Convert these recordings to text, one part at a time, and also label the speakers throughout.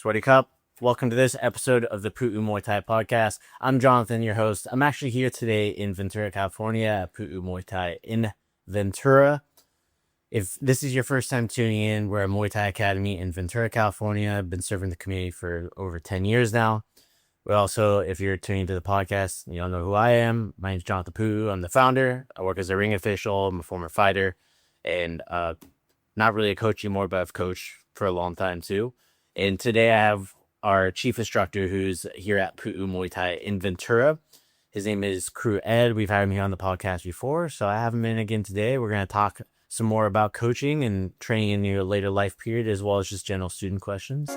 Speaker 1: Sweaty Cup. Welcome to this episode of the Pu'u Muay Thai Podcast. I'm Jonathan, your host. I'm actually here today in Ventura, California at Pu'u Muay Thai in Ventura. If this is your first time tuning in, we're a Muay Thai Academy in Ventura, California. I've been serving the community for over 10 years now. But also, if you're tuning to the podcast, you don't know who I am. My name is Jonathan Puu. I'm the founder. I work as a ring official. I'm a former fighter. And not really a coach anymore, but I've coached for a long time too. And today I have our chief instructor who's here at Pu'u Muay Thai in Ventura. His name is Kru Ed. We've had him here on the podcast before, so I have him in again today. We're going to talk some more about coaching and training in your later life period, as well as just general student questions.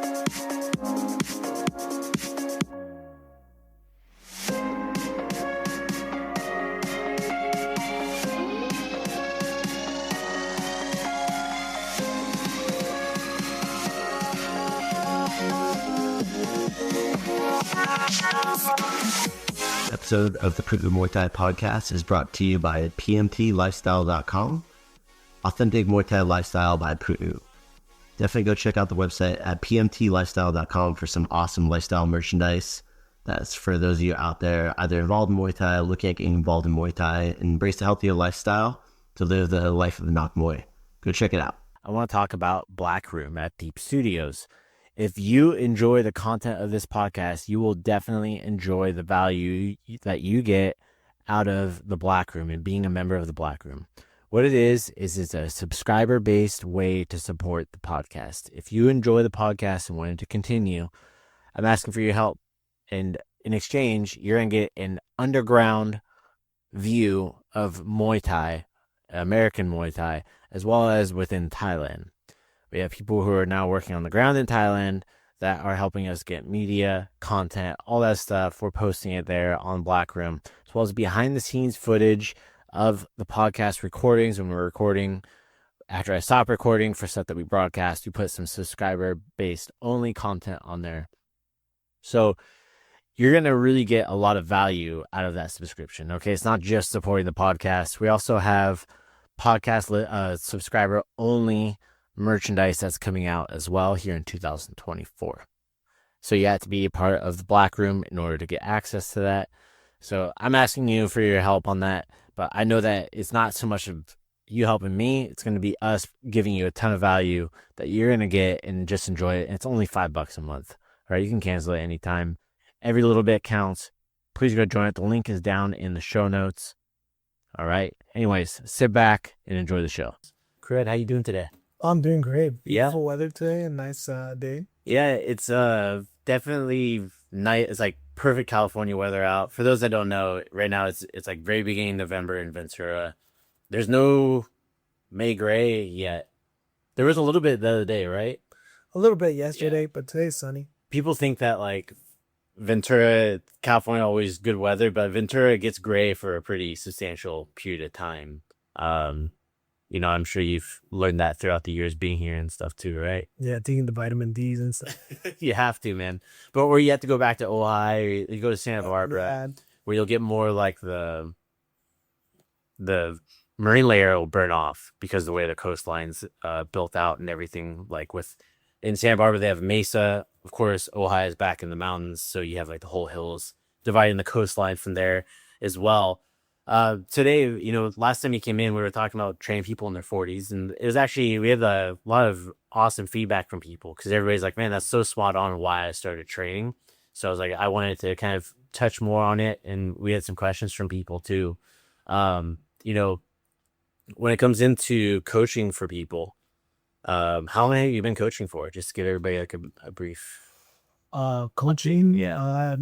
Speaker 2: Episode of the Pu'u Muay Thai Podcast is brought to you by pmtlifestyle.com. Authentic Muay Thai lifestyle by Pu'u. Definitely go check out the website at pmtlifestyle.com for some awesome lifestyle merchandise. That's for those of you out there either involved in Muay Thai, looking at getting involved in Muay Thai, and embrace a healthier lifestyle to live the life of the Nok Muay. Go check it out.
Speaker 1: I want to talk about Black Room at Deep Studios. If you enjoy the content of this podcast, you will definitely enjoy the value that you get out of the Black Room and being a member of the Black Room. What it is it's a subscriber-based way to support the podcast. If you enjoy the podcast and want it to continue, I'm asking for your help. And in exchange, you're going to get an underground view of Muay Thai, American Muay Thai, as well as within Thailand. We have people who are now working on the ground in Thailand that are helping us get media, content, all that stuff. We're posting it there on Black Room, as well as behind the scenes footage of the podcast recordings when we're recording. After I stop recording for stuff that we broadcast, we put some subscriber based only content on there. So you're going to really get a lot of value out of that subscription. Okay. It's not just supporting the podcast. We also have podcast subscriber only merchandise that's coming out as well here in 2024. So you have to be a part of the Black Room in order to get access to that. So I'm asking you for your help on that, but I know that it's not so much of you helping me. It's going to be us giving you a ton of value that you're going to get and just enjoy it. And it's only $5 a month. All right. You can cancel it anytime. Every little bit counts. Please go join it. The link is down in the show notes. All right. Anyways, sit back and enjoy the show. Kru Ed, how you doing today?
Speaker 3: I'm doing great.
Speaker 1: Yeah.
Speaker 3: Beautiful weather today, a nice day.
Speaker 1: Yeah, it's definitely nice. It's like perfect California weather out. For those that don't know, right now it's like very beginning November in Ventura. There's no May gray yet. There was a little bit the other day, right?
Speaker 3: A little bit yesterday, but today's sunny.
Speaker 1: People think that like Ventura, California, always good weather, but Ventura gets gray for a pretty substantial period of time. I'm sure you've learned that throughout the years being here and stuff too, right?
Speaker 3: Yeah, taking the vitamin D's and stuff.
Speaker 1: You have to, man. But where you have to go back to Ojai, you go to Santa Barbara, where you'll get more like the marine layer will burn off because of the way the coastline's built out and everything. Like in Santa Barbara, they have Mesa. Of course, Ojai is back in the mountains, so you have like the whole hills dividing the coastline from there as well. Today, last time you came in, we were talking about training people in their 40s, and it was actually, we had a lot of awesome feedback from people because everybody's like, man, that's so spot on why I started training. So I was like, I wanted to kind of touch more on it, and we had some questions from people too. When it comes into coaching for people, how long have you been coaching for? Just to give everybody like a brief.
Speaker 3: Coaching?
Speaker 1: Yeah.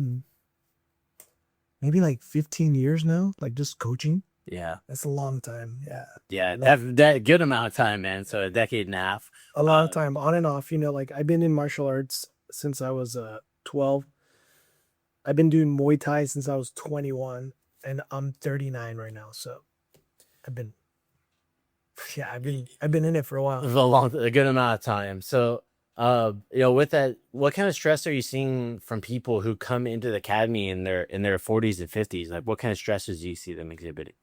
Speaker 3: Maybe like 15 years now, like just coaching.
Speaker 1: Yeah.
Speaker 3: That's a long time. Yeah.
Speaker 1: Yeah. That good amount of time, man. So a decade and a half.
Speaker 3: A lot of time on and off, like I've been in martial arts since I was 12. I've been doing Muay Thai since I was 21 and I'm 39 right now. So I've been in it for a while.
Speaker 1: A good amount of time. So, with that, what kind of stress are you seeing from people who come into the academy in their 40s and 50s? Like, what kind of stresses do you see them exhibiting?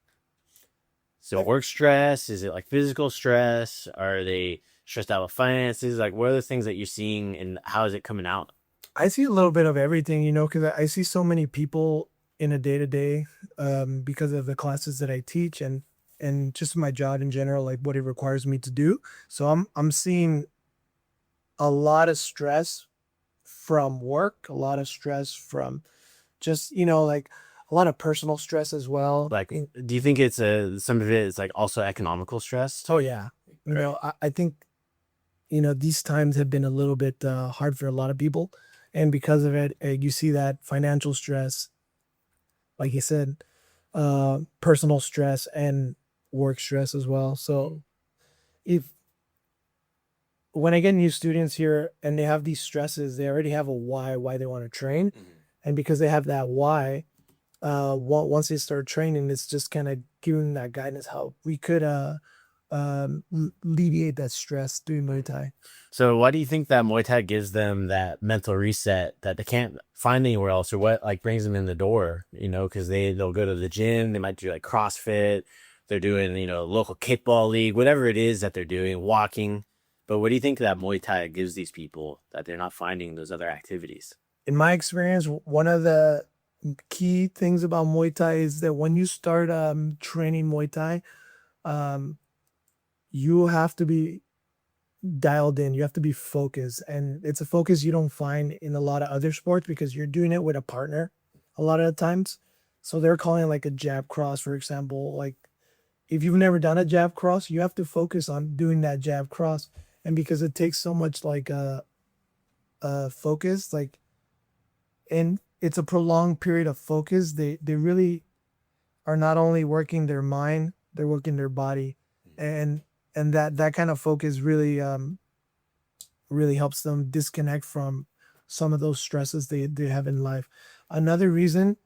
Speaker 1: So work stress? Is it like physical stress? Are they stressed out with finances? Like, what are the things that you're seeing, and how is it coming out?
Speaker 3: I see a little bit of everything, you know, because I see so many people in a day-to-day because of the classes that I teach and just my job in general, like what it requires me to do. So I'm seeing a lot of stress from work, a lot of stress from just, you know, like a lot of personal stress as well.
Speaker 1: Like, do you think it's some of it is like also economical stress?
Speaker 3: Oh yeah. You know, I think, you know, these times have been a little bit hard for a lot of people. And because of it, you see that financial stress, like you said, personal stress and work stress as well. So if when I get new students here and they have these stresses, they already have a why they want to train. And because they have that why, once they start training, it's just kind of giving that guidance how we could alleviate that stress doing Muay Thai.
Speaker 1: So why do you think that Muay Thai gives them that mental reset that they can't find anywhere else, or what like brings them in the door? You know, because they'll go to the gym, they might do like CrossFit, they're doing, you know, local kickball league, whatever it is that they're doing, walking. But what do you think that Muay Thai gives these people that they're not finding those other activities?
Speaker 3: In my experience, one of the key things about Muay Thai is that when you start training Muay Thai, you have to be dialed in. You have to be focused, and it's a focus you don't find in a lot of other sports because you're doing it with a partner a lot of the times. So they're calling it like a jab cross, for example. Like if you've never done a jab cross, you have to focus on doing that jab cross, and because it takes so much like focus, like, and it's a prolonged period of focus. They really are not only working their mind, they're working their body, and that kind of focus really really helps them disconnect from some of those stresses they have in life. Another reason,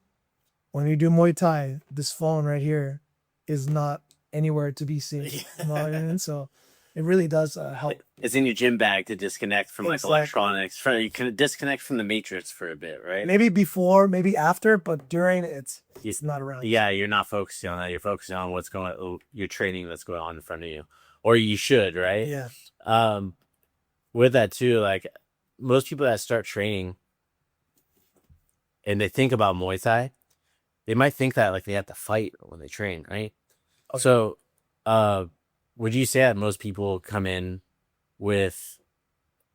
Speaker 3: when you do Muay Thai, this phone right here is not anywhere to be seen. You know what I mean? So it really does help.
Speaker 1: It's in your gym bag to disconnect from like
Speaker 3: Exactly.
Speaker 1: electronics. You can disconnect from the matrix for a bit, right?
Speaker 3: Maybe before, maybe after, but during it's not around.
Speaker 1: Yeah, you're not focusing on that. You're focusing on what's going, your training that's going on in front of you, or you should, right?
Speaker 3: Yeah.
Speaker 1: With that too, like most people that start training and they think about Muay Thai, they might think that like they have to fight when they train, right? Okay. So, would you say that most people come in with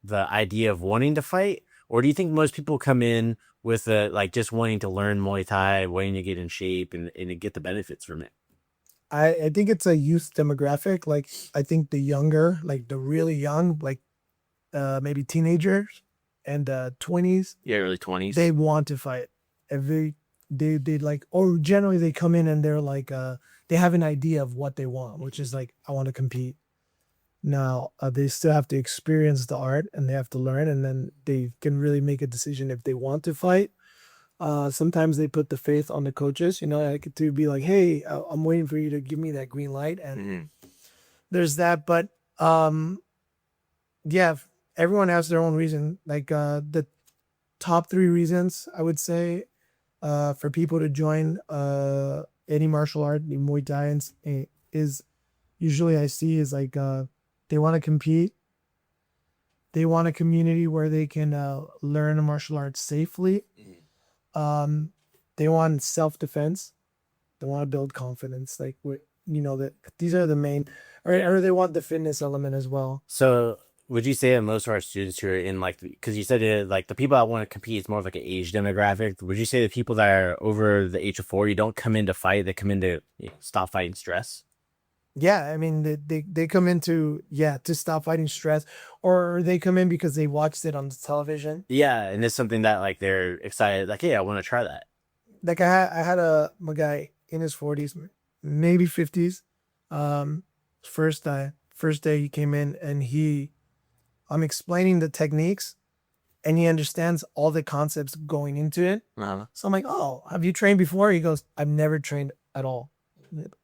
Speaker 1: the idea of wanting to fight, or do you think most people come in with like just wanting to learn Muay Thai, wanting to get in shape and to get the benefits from it?
Speaker 3: I think it's a youth demographic. Like I think the younger, like the really young, like maybe teenagers and 20s.
Speaker 1: Yeah, early 20s.
Speaker 3: They want to fight. They like, or generally they come in and they're like they have an idea of what they want, which is like, I want to compete. Now they still have to experience the art and they have to learn, and then they can really make a decision if they want to fight. Sometimes they put the faith on the coaches, you know, like to be like, hey, I'm waiting for you to give me that green light. And there's that. But yeah, everyone has their own reason. Like the top 3 reasons I would say for people to join any martial art, the Muay Thai is usually I see is like they want to compete. They want a community where they can learn a martial art safely. They want self-defense. They want to build confidence. Like, you know, that these are the main, or they want the fitness element as well.
Speaker 1: So would you say that most of our students who are in like, because you said it, like the people that want to compete is more of like an age demographic. Would you say the people that are over the age of 40 don't come in to fight, they come in to stop fighting stress?
Speaker 3: Yeah, I mean, they come into, to stop fighting stress, or they come in because they watched it on the television.
Speaker 1: Yeah, and it's something that like they're excited, like, hey, I want to try that.
Speaker 3: Like I had a guy in his 40s, maybe 50s. First day he came in and I'm explaining the techniques, and he understands all the concepts going into it. So I'm like, oh, have you trained before? He goes, I've never trained at all.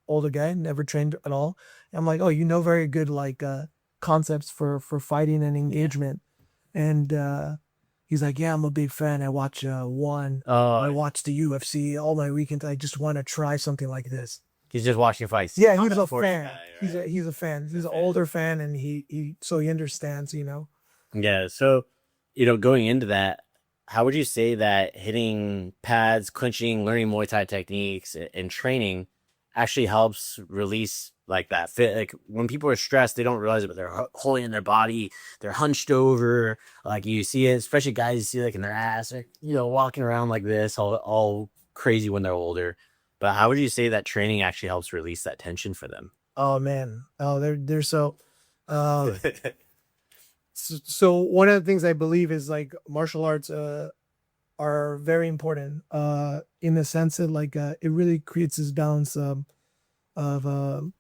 Speaker 3: Older guy, never trained at all. And I'm like, oh, you know, very good like concepts for fighting and engagement. And he's like, yeah, I'm a big fan. I watch I watch the UFC all my weekends. I just want to try something like this.
Speaker 1: He's just watching fights.
Speaker 3: Yeah, he's a
Speaker 1: 40
Speaker 3: fan.
Speaker 1: guy, right?
Speaker 3: He's a fan. He's an older fan, and he understands.
Speaker 1: Yeah. So, going into that, how would you say that hitting pads, clinching, learning Muay Thai techniques, and training actually helps release like that fit? Like when people are stressed, they don't realize it, but they're holding in their body, they're hunched over. Like you see it, especially guys you see like in their ass, or, walking around like this, all crazy when they're older. But how would you say that training actually helps release that tension for them?
Speaker 3: Oh man, they're so. Uh, so one of the things I believe is like martial arts are very important in the sense that like it really creates this balance of how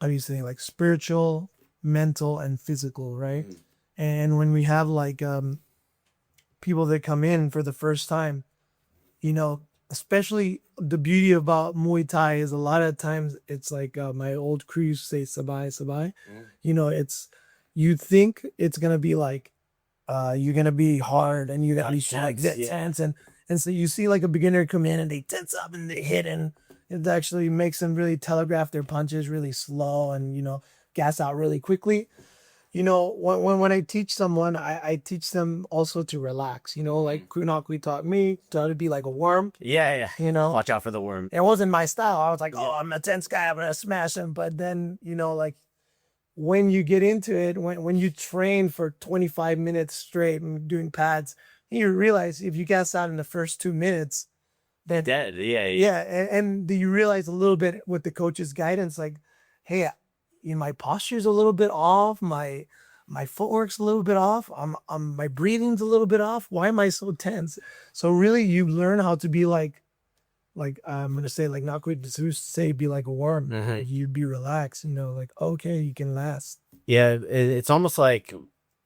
Speaker 3: do you say, like spiritual, mental, and physical, right? And when we have like people that come in for the first time, especially the beauty about Muay Thai is a lot of times it's like my old crew used to say sabai sabai. It's, you think it's gonna be like you're gonna be hard and you're gonna be like that tense, and so you see like a beginner come in and they tense up and they hit, and it actually makes them really telegraph their punches really slow and gas out really quickly. When I teach someone, I teach them also to relax. Like Kunakwi taught me to be like a worm.
Speaker 1: Yeah. Watch out for the worm.
Speaker 3: It wasn't my style. I was like, oh, I'm a tense guy, I'm gonna smash him. But then like when you get into it, when you train for 25 minutes straight and doing pads, you realize if you gas out in the first 2 minutes, then
Speaker 1: dead.
Speaker 3: Yeah, and you realize a little bit with the coach's guidance, like, hey, my posture's a little bit off, my footwork's a little bit off, my breathing's a little bit off. Why am I so tense? So really, you learn how to be like I'm gonna say like not quite to say be like a worm. You'd be relaxed, like okay, you can last.
Speaker 1: Yeah, it's almost like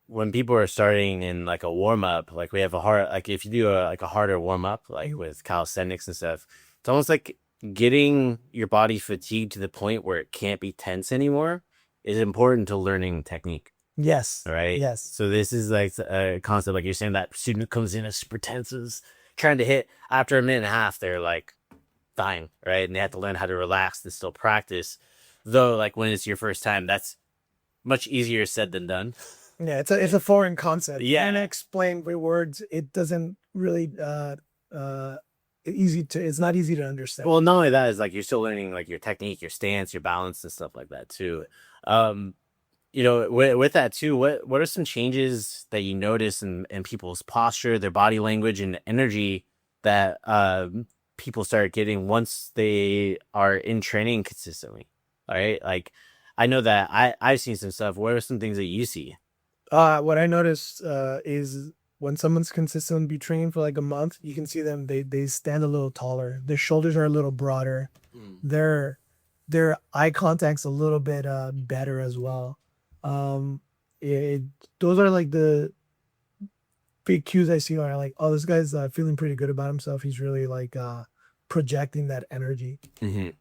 Speaker 1: when people are starting in like a warm up, like we have like if you do a harder warm up, like with calisthenics and stuff, it's almost like getting your body fatigued to the point where it can't be tense anymore is important to learning technique.
Speaker 3: Yes.
Speaker 1: Right.
Speaker 3: Yes.
Speaker 1: So this is like a concept, like you're saying, that student comes in as super tense, is trying to hit. After a minute and a half, they're like dying, right? And they have to learn how to relax and still practice. Though, like when it's your first time, that's much easier said than done.
Speaker 3: Yeah, it's a foreign concept.
Speaker 1: Yeah,
Speaker 3: and explain with words, it doesn't really it's not easy to understand.
Speaker 1: Well, not only that, is like you're still learning like your technique, your stance, your balance, and stuff like that too. With that too, what are some changes that you notice in people's posture, their body language, and energy that people start getting once they are in training consistently? All right, like I know that I've seen some stuff. What are some things that you see?
Speaker 3: What I noticed is when someone's consistently be training for like a month, you can see them, they stand a little taller. Their shoulders are a little broader. Their eye contact's a little bit better as well. Those are like the big cues I see are like, oh, this guy's feeling pretty good about himself. He's really like projecting that energy.
Speaker 1: They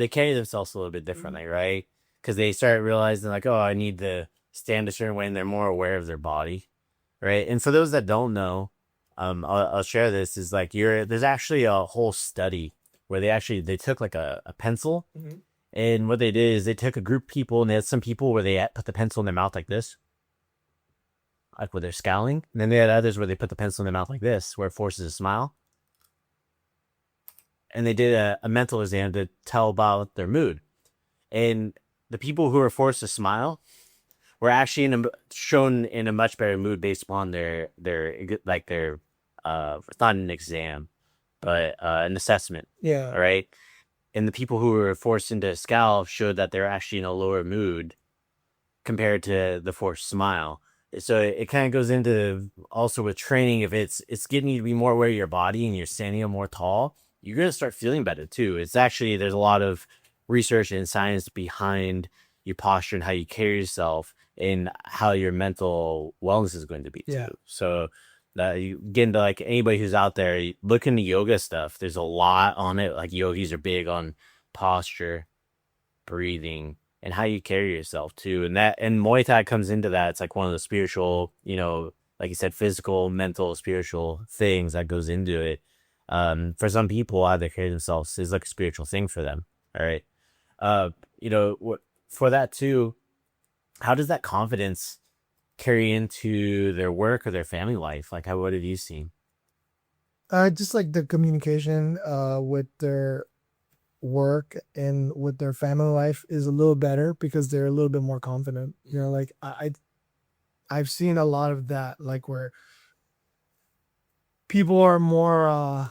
Speaker 1: carry themselves a little bit differently, right? Because they start realizing like, oh, I need to stand a certain way, and they're more aware of their body, right? And for those that don't know, I'll share this, is like there's actually a whole study where they took like a pencil, and what they did is they took a group of people, and they had some people where they put the pencil in their mouth like this, like where they're scowling, and then they had others where they put the pencil in their mouth like this, where it forces a smile. And they did a mental exam to tell about their mood, and the people who were forced to smile were actually shown in a much better mood based upon their it's not an exam, but an assessment.
Speaker 3: Yeah.
Speaker 1: All right. And the people who were forced into scowl showed that they're actually in a lower mood compared to the forced smile. So it kind of goes into also with training. If it's getting you to be more aware of your body and you're standing up more tall, you're going to start feeling better too. It's actually, there's a lot of research and science behind your posture and how you carry yourself and how your mental wellness is going to be too.
Speaker 3: Yeah.
Speaker 1: So that you get into like anybody who's out there, look into yoga stuff. There's a lot on it. Like yogis are big on posture, breathing, and how you carry yourself too. And Muay Thai comes into that. It's like one of the spiritual, like you said, physical, mental, spiritual things that goes into it. For some people, how they carry themselves is like a spiritual thing for them. All right. For that too, how does that confidence carry into their work or their family life? Like, what have you seen?
Speaker 3: Just like the communication with their work and with their family life is a little better because they're a little bit more confident. Like I've seen a lot of that, like where people are more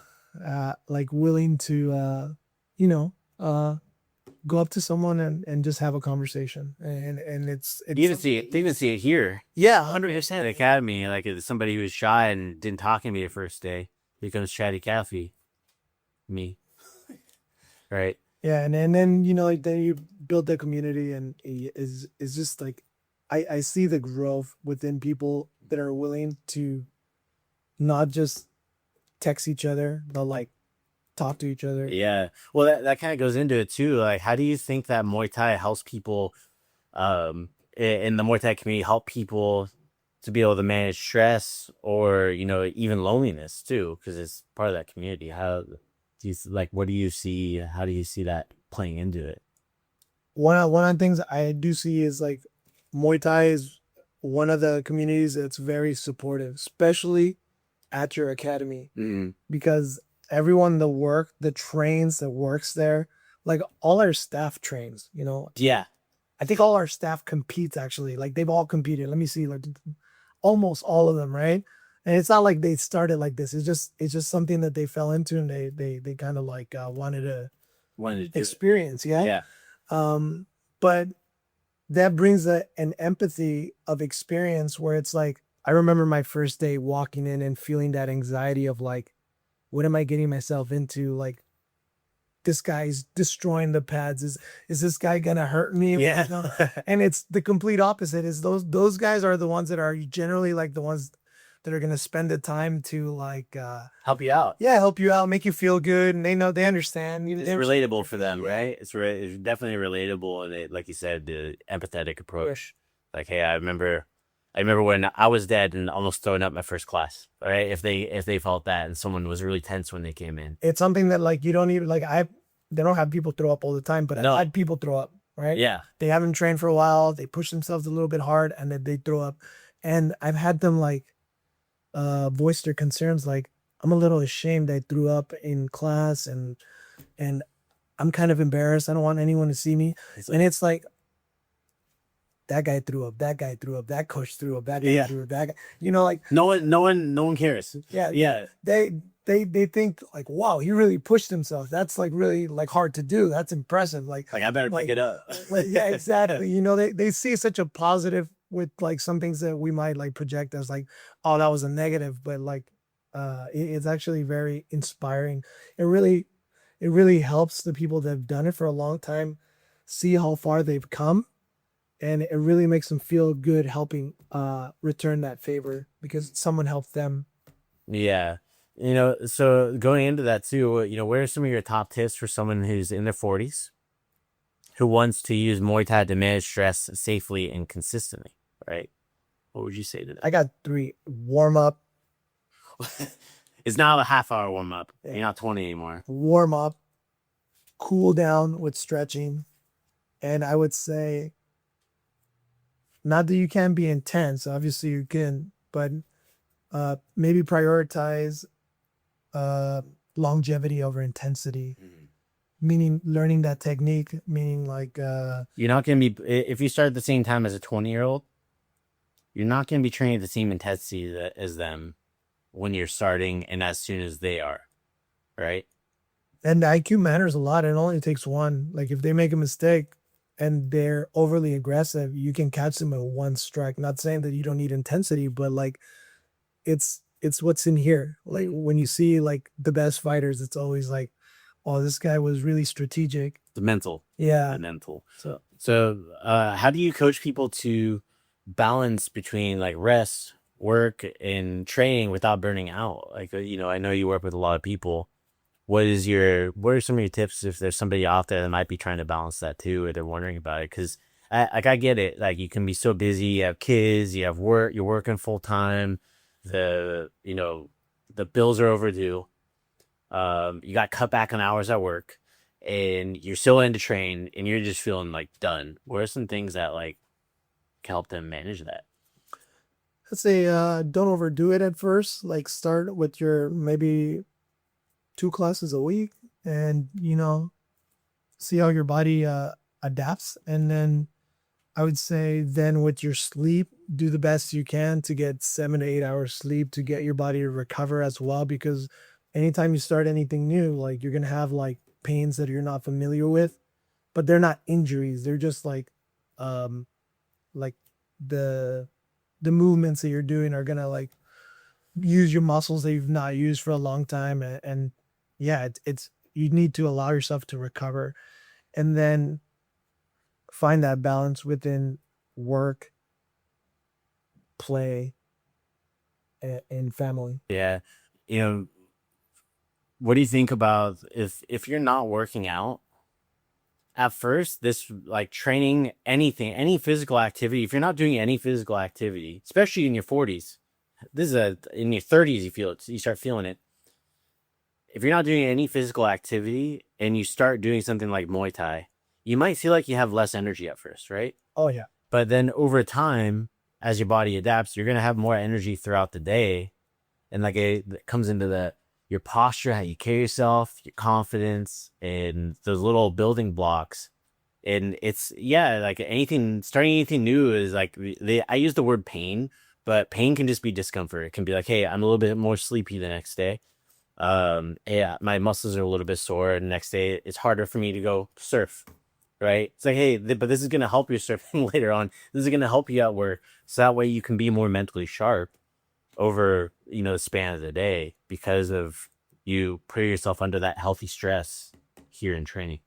Speaker 3: like willing to go up to someone and just have a conversation, and it's
Speaker 1: You even see it. They even see it here.
Speaker 3: Yeah,
Speaker 1: 100% at the academy. Like if somebody who was shy and didn't talk to me the first day becomes chatty Cathy. Me. Right.
Speaker 3: Yeah, and then like then you build that community, and is just like I see the growth within people that are willing to not just text each other, but like talk to each other.
Speaker 1: Yeah. Well, that kind of goes into it too. Like, how do you think that Muay Thai helps people in the Muay Thai community help people to be able to manage stress or, even loneliness too? Because it's part of that community. How do you what do you see? How do you see that playing into it?
Speaker 3: One of the things I do see is like Muay Thai is one of the communities that's very supportive, especially at your academy, because everyone that works there, like all our staff trains,
Speaker 1: Yeah.
Speaker 3: I think all our staff competes actually. Like they've all competed. Let me see, like almost all of them, right? And it's not like they started like this. It's just something that they fell into, and they kind of like wanted to experience. Yeah. But that brings an empathy of experience where it's like, I remember my first day walking in and feeling that anxiety of like, what am I getting myself into? Like, this guy's destroying the pads. Is this guy gonna hurt me?
Speaker 1: Yeah.
Speaker 3: And it's the complete opposite. Is those guys are the ones that are generally like the ones that are gonna spend the time to like
Speaker 1: help you out.
Speaker 3: Yeah, help you out, make you feel good, and they understand.
Speaker 1: It's relatable for them, right? It's definitely relatable, and like you said, the empathetic approach. Like, hey, I remember when I was dead and almost throwing up my first class, right? If they felt that and someone was really tense when they came in.
Speaker 3: It's something that like you don't even like they don't have people throw up all the time, but I've had people throw up, right?
Speaker 1: Yeah.
Speaker 3: They haven't trained for a while, they push themselves a little bit hard, and then they throw up. And I've had them like voice their concerns, like, I'm a little ashamed I threw up in class, and I'm kind of embarrassed. I don't want anyone to see me. And it's like, that guy threw up, that coach threw up, that guy threw up, that guy, like
Speaker 1: no one cares.
Speaker 3: Yeah. They think like, wow, he really pushed himself. That's like really like hard to do. That's impressive. Like
Speaker 1: I better pick it up.
Speaker 3: Yeah, exactly. They see such a positive with like some things that we might like project as like, oh, that was a negative, but like it's actually very inspiring. It really helps the people that have done it for a long time see how far they've come. And it really makes them feel good helping return that favor because someone helped them.
Speaker 1: Yeah. So going into that too, what are some of your top tips for someone who's in their 40s who wants to use Muay Thai to manage stress safely and consistently, right? What would you say to them?
Speaker 3: I got 3. Warm up.
Speaker 1: It's not a half-hour warm up. Yeah. You're not 20 anymore.
Speaker 3: Warm up. Cool down with stretching. And I would say, not that you can't be intense, obviously you can, but maybe prioritize longevity over intensity. Meaning learning that technique, meaning like
Speaker 1: you're not going to be, if you start at the same time as a 20-year-old, you're not going to be training at the same intensity as them when you're starting and as soon as they are, right?
Speaker 3: And the IQ matters a lot. It only takes one. Like if they make a mistake and they're overly aggressive, you can catch them with one strike. Not saying that you don't need intensity, but like it's what's in here. Like when you see like the best fighters, it's always like, oh, this guy was really strategic.
Speaker 1: The mental.
Speaker 3: Yeah.
Speaker 1: The mental. So how do you coach people to balance between like rest, work, and training without burning out? Like, I know you work with a lot of people. What are some of your tips if there's somebody out there that might be trying to balance that too, or they're wondering about it? Because I get it. Like you can be so busy, you have kids, you have work, you're working full time, the bills are overdue. you got cut back on hours at work, and you're still in to train, and you're just feeling like done. What are some things that like can help them manage that?
Speaker 3: Let's say don't overdo it at first. Like start with your maybe 2 classes a week, and see how your body adapts. And then I would say then with your sleep, do the best you can to get 7 to 8 hours sleep to get your body to recover as well. Because anytime you start anything new, like you're gonna have like pains that you're not familiar with, but they're not injuries. They're just like the movements that you're doing are gonna like use your muscles that you've not used for a long time, and yeah, it's you need to allow yourself to recover, and then find that balance within work, play, and family.
Speaker 1: Yeah. What do you think about if you're not working out at first, this like training anything, any physical activity, if you're not doing any physical activity, especially in your 40s, in your 30s, you start feeling it. If you're not doing any physical activity and you start doing something like Muay Thai, you might feel like you have less energy at first, right?
Speaker 3: Oh yeah.
Speaker 1: But then over time, as your body adapts, you're going to have more energy throughout the day. And like it comes into your posture, how you carry yourself, your confidence, and those little building blocks. And it's, like starting anything new is like, I use the word pain, but pain can just be discomfort. It can be like, hey, I'm a little bit more sleepy the next day. My muscles are a little bit sore. And the next day it's harder for me to go surf. Right? It's like, hey, but this is going to help you surfing later on. This is going to help you at work. So that way you can be more mentally sharp over, the span of the day because of you putting yourself under that healthy stress here in training.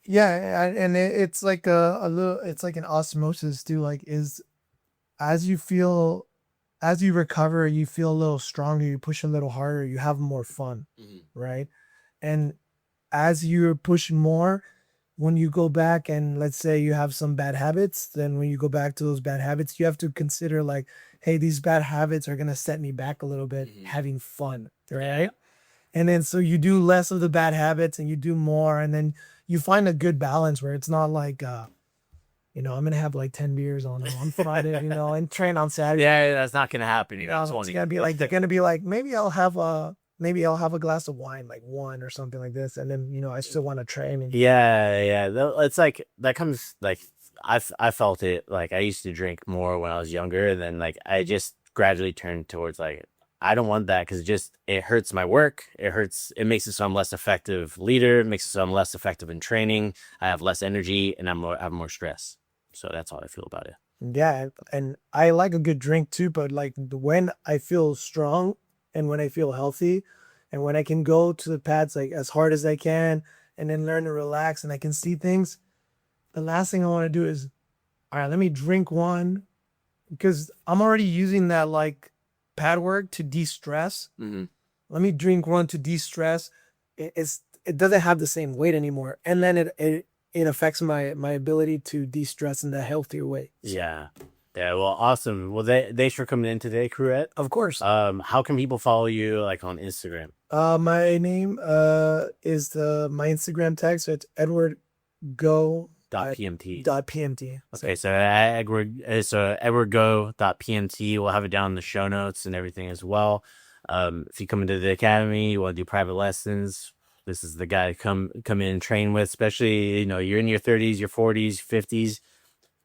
Speaker 3: Yeah. And it's like it's like an osmosis too. Like as you recover, you feel a little stronger, you push a little harder, you have more fun. Mm-hmm. Right? And as you're pushing more, when you go back and let's say you have some bad habits, then when you go back to those bad habits, you have to consider like, hey, these bad habits are going to set me back a little bit, having fun, right? And then so you do less of the bad habits and you do more, and then you find a good balance where it's not like, I'm going to have like 10 beers on Friday, and train on Saturday.
Speaker 1: Yeah, that's not going to happen.
Speaker 3: It's going to be like, they're going to be like, maybe I'll have a glass of wine, like one or something like this. And then, I still want to train. And
Speaker 1: yeah. It's like, that comes like, I felt it. Like I used to drink more when I was younger. And then like, I just gradually turned towards like, I don't want that because it hurts my work. It makes it so I'm less effective leader. It makes it so I'm less effective in training. I have less energy and I have more stress. So that's how I feel about it.
Speaker 3: Yeah. And I like a good drink too, but like when I feel strong, and when I feel healthy, and when I can go to the pads like as hard as I can, and then learn to relax, and I can see things, the last thing I want to do is, all right, let me drink one, because I'm already using that like pad work to de-stress. Mm-hmm. Let me drink one to de-stress. It doesn't have the same weight anymore, and then it affects my ability to de-stress in a healthier way.
Speaker 1: Yeah. Yeah, well, awesome. Well, thanks for coming in today, Kru Ed.
Speaker 3: Of course.
Speaker 1: How can people follow you like on Instagram?
Speaker 3: My name is my Instagram tag, so it's edwardgo.pmt.
Speaker 1: Okay, so edwardgo.pmt. We'll have it down in the show notes and everything as well. If you come into the academy, you want to do private lessons, this is the guy to come in and train with, especially, you're in your 30s, your 40s, 50s.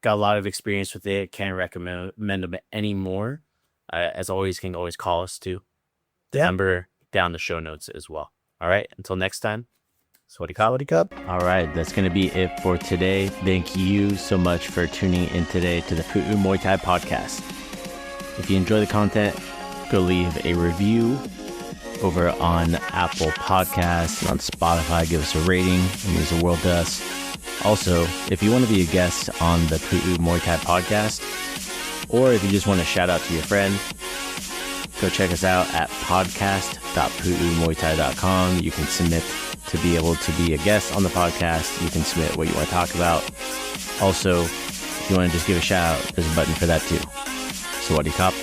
Speaker 1: Got a lot of experience with it. Can't recommend them anymore. As always, can always call us too.
Speaker 3: Yeah.
Speaker 1: Number down the show notes as well. All right. Until next time. Sawadee Cup. All right. That's going to be it for today. Thank you so much for tuning in today to the Pu'u Muay Thai Podcast. If you enjoy the content, go leave a review over on Apple Podcasts, on Spotify. Give us a rating. It means the world to us. Also, if you want to be a guest on the Pu'u Muay Thai Podcast, or if you just want to shout out to your friend, go check us out at podcast.puumuaythai.com. You can submit to be able to be a guest on the podcast. You can submit what you want to talk about. Also, if you want to just give a shout out, there's a button for that too. Sawadee Cup.